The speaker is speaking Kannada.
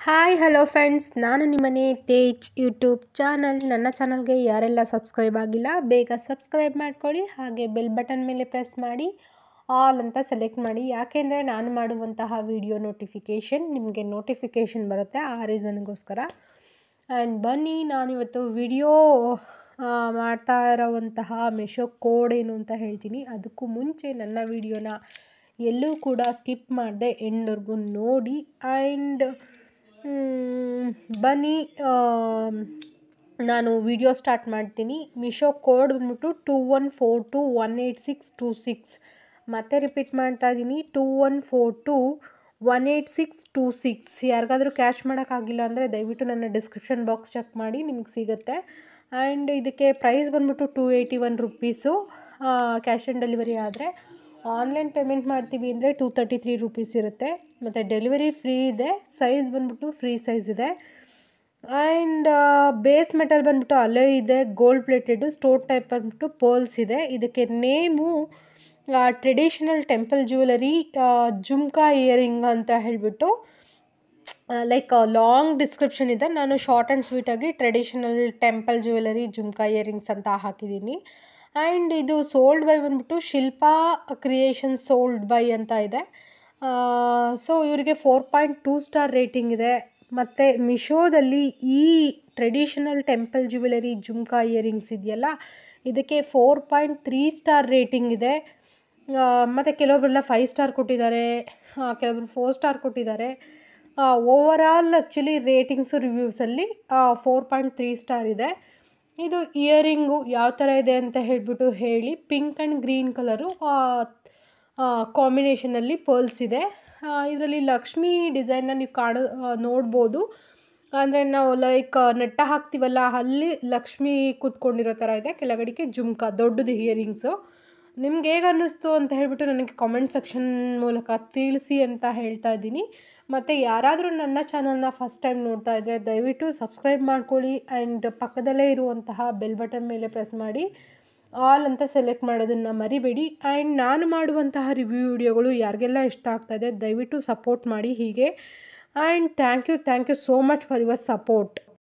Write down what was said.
ಹಾಯ್ ಹಲೋ ಫ್ರೆಂಡ್ಸ್, ನಾನು ನಿಮ್ಮನೆ ತೇಜ್ ಯೂಟ್ಯೂಬ್ ಚಾನಲ್. ನನ್ನ ಚಾನಲ್ಗೆ ಯಾರೆಲ್ಲ ಸಬ್ಸ್ಕ್ರೈಬ್ ಆಗಿಲ್ಲ ಬೇಗ ಸಬ್ಸ್ಕ್ರೈಬ್ ಮಾಡ್ಕೊಳ್ಳಿ. ಹಾಗೆ ಬೆಲ್ ಬಟನ್ ಮೇಲೆ ಪ್ರೆಸ್ ಮಾಡಿ ಆಲ್ ಅಂತ ಸೆಲೆಕ್ಟ್ ಮಾಡಿ. ಯಾಕೆಂದರೆ ನಾನು ಮಾಡುವಂತಹ ವಿಡಿಯೋ ನಿಮಗೆ ನೋಟಿಫಿಕೇಷನ್ ಬರುತ್ತೆ, ಆ ರೀಸನ್ಗೋಸ್ಕರ. ಆ್ಯಂಡ್ ಬನ್ನಿ, ನಾನಿವತ್ತು ವಿಡಿಯೋ ಮಾಡ್ತಾ ಇರೋವಂತಹ ಮೆಶೋ ಕೋಡ್ ಏನು ಅಂತ ಹೇಳ್ತೀನಿ. ಅದಕ್ಕೂ ಮುಂಚೆ ನನ್ನ ವಿಡಿಯೋನ ಎಲ್ಲೂ ಕೂಡ ಸ್ಕಿಪ್ ಮಾಡದೆ ಎಂಡ್ವರೆಗೂ ನೋಡಿ. ಆ್ಯಂಡ್ ಬನ್ನಿ, ನಾನು ವಿಡಿಯೋ ಸ್ಟಾರ್ಟ್ ಮಾಡ್ತೀನಿ. ಮಿಶೋ ಕೋಡ್ ಬಂದ್ಬಿಟ್ಟು 2142186226. ಮತ್ತೆ ರಿಪೀಟ್ ಮಾಡ್ತಾ ಇದ್ದೀನಿ, 2142186226. ಯಾರಿಗಾದರೂ ಕ್ಯಾಶ್ ಮಾಡೋಕ್ಕಾಗಿಲ್ಲ ಅಂದರೆ ದಯವಿಟ್ಟು ನನ್ನ ಡಿಸ್ಕ್ರಿಪ್ಷನ್ ಬಾಕ್ಸ್ ಚೆಕ್ ಮಾಡಿ, ನಿಮಗೆ ಸಿಗುತ್ತೆ. ಆ್ಯಂಡ್ ಇದಕ್ಕೆ ಪ್ರೈಸ್ ಬಂದ್ಬಿಟ್ಟು 281 ರುಪೀಸು ಕ್ಯಾಶ್ ಆನ್ ಡೆಲಿವರಿ. ಆದರೆ ಆನ್ಲೈನ್ ಪೇಮೆಂಟ್ ಮಾಡ್ತೀವಿ ಅಂದರೆ 233 ರುಪೀಸ್ ಇರುತ್ತೆ. ಮತ್ತು ಡೆಲಿವರಿ ಫ್ರೀ ಇದೆ. ಸೈಜ್ ಬಂದ್ಬಿಟ್ಟು ಫ್ರೀ ಸೈಜ್ ಇದೆ. ಆ್ಯಂಡ್ ಬೇಸ್ ಮೆಟಲ್ ಬಂದ್ಬಿಟ್ಟು ಅಲೇ ಇದೆ, ಗೋಲ್ಡ್ ಪ್ಲೇಟೆಡು. ಸ್ಟೋನ್ ಟೈಪ್ ಬಂದ್ಬಿಟ್ಟು ಪರ್ಲ್ಸ್ ಇದೆ. ಇದಕ್ಕೆ name traditional temple jewellery jhumka earring ಅಂತ ಹೇಳಿಬಿಟ್ಟು ಲೈಕ್ ಲಾಂಗ್ ಡಿಸ್ಕ್ರಿಪ್ಷನ್ ಇದೆ. ನಾನು ಶಾರ್ಟ್ ಆ್ಯಂಡ್ ಸ್ವೀಟಾಗಿ traditional temple jewellery jhumka earrings ಅಂತ ಹಾಕಿದ್ದೀನಿ. ಆ್ಯಂಡ್ ಇದು ಸೋಲ್ಡ್ ಬೈ ಬಂದ್ಬಿಟ್ಟು ಶಿಲ್ಪಾ ಕ್ರಿಯೇಷನ್ ಸೋಲ್ಡ್ ಬೈ ಅಂತ ಇದೆ. ಸೊ ಇವರಿಗೆ 4.2 ಸ್ಟಾರ್ ರೇಟಿಂಗ್ ಇದೆ. ಮತ್ತು ಮಿಶೋದಲ್ಲಿ ಈ traditional temple jewellery jhumka earrings ಇದೆಯಲ್ಲ, ಇದಕ್ಕೆ 4.3 ಸ್ಟಾರ್ ರೇಟಿಂಗ್ ಇದೆ. ಮತ್ತು ಕೆಲವೊಬ್ಬರೆಲ್ಲ 5 ಸ್ಟಾರ್ ಕೊಟ್ಟಿದ್ದಾರೆ, ಕೆಲವೊಬ್ರು 4 ಸ್ಟಾರ್ ಕೊಟ್ಟಿದ್ದಾರೆ. ಓವರಾಲ್ ಆ್ಯಕ್ಚುಲಿ ರೇಟಿಂಗ್ಸು ರಿವ್ಯೂಸಲ್ಲಿ 4.3 ಸ್ಟಾರ್ ಇದೆ. ಇದು ಇಯರಿಂಗು ಯಾವ ಥರ ಇದೆ ಅಂತ ಹೇಳಿಬಿಟ್ಟು ಹೇಳಿ. ಪಿಂಕ್ ಆ್ಯಂಡ್ ಗ್ರೀನ್ ಕಲರು ಕಾಂಬಿನೇಷನಲ್ಲಿ ಪರ್ಲ್ಸ್ ಇದೆ. ಇದರಲ್ಲಿ ಲಕ್ಷ್ಮೀ ಡಿಸೈನ್ನ ನೀವು ನೋಡ್ಬೋದು. ಅಂದರೆ ನಾವು ಲೈಕ್ ನೆಟ್ಟ ಹಾಕ್ತೀವಲ್ಲ, ಅಲ್ಲಿ ಲಕ್ಷ್ಮೀ ಕೂತ್ಕೊಂಡಿರೋ ಥರ ಇದೆ. ಕೆಳಗಡೆಗೆ ಜುಮ್ಕಾ ದೊಡ್ಡದು ಇಯರಿಂಗ್ಸು. ನಿಮ್ಗೆ ಹೇಗೆ ಅನ್ನಿಸ್ತು ಅಂತ ಹೇಳಿಬಿಟ್ಟು ನನಗೆ ಕಾಮೆಂಟ್ ಸೆಕ್ಷನ್ ಮೂಲಕ ತಿಳಿಸಿ ಅಂತ ಹೇಳ್ತಾ ಇದ್ದೀನಿ. ಮತ್ತು ಯಾರಾದರೂ ನನ್ನ ಚಾನಲ್ನ ಫಸ್ಟ್ ಟೈಮ್ ನೋಡ್ತಾ ಇದ್ದರೆ ದಯವಿಟ್ಟು ಸಬ್ಸ್ಕ್ರೈಬ್ ಮಾಡ್ಕೊಳ್ಳಿ. ಆ್ಯಂಡ್ ಪಕ್ಕದಲ್ಲೇ ಇರುವಂತಹ ಬೆಲ್ ಬಟನ್ ಮೇಲೆ ಪ್ರೆಸ್ ಮಾಡಿ ಆಲ್ ಅಂತ ಸೆಲೆಕ್ಟ್ ಮಾಡೋದನ್ನು ಮರಿಬೇಡಿ. ಆ್ಯಂಡ್ ನಾನು ಮಾಡುವಂತಹ ರಿವ್ಯೂ ವಿಡಿಯೋಗಳು ಯಾರಿಗೆಲ್ಲ ಇಷ್ಟ ಆಗ್ತಾಯಿದೆ ದಯವಿಟ್ಟು ಸಪೋರ್ಟ್ ಮಾಡಿ ಹೀಗೆ. And thank you so much for your support.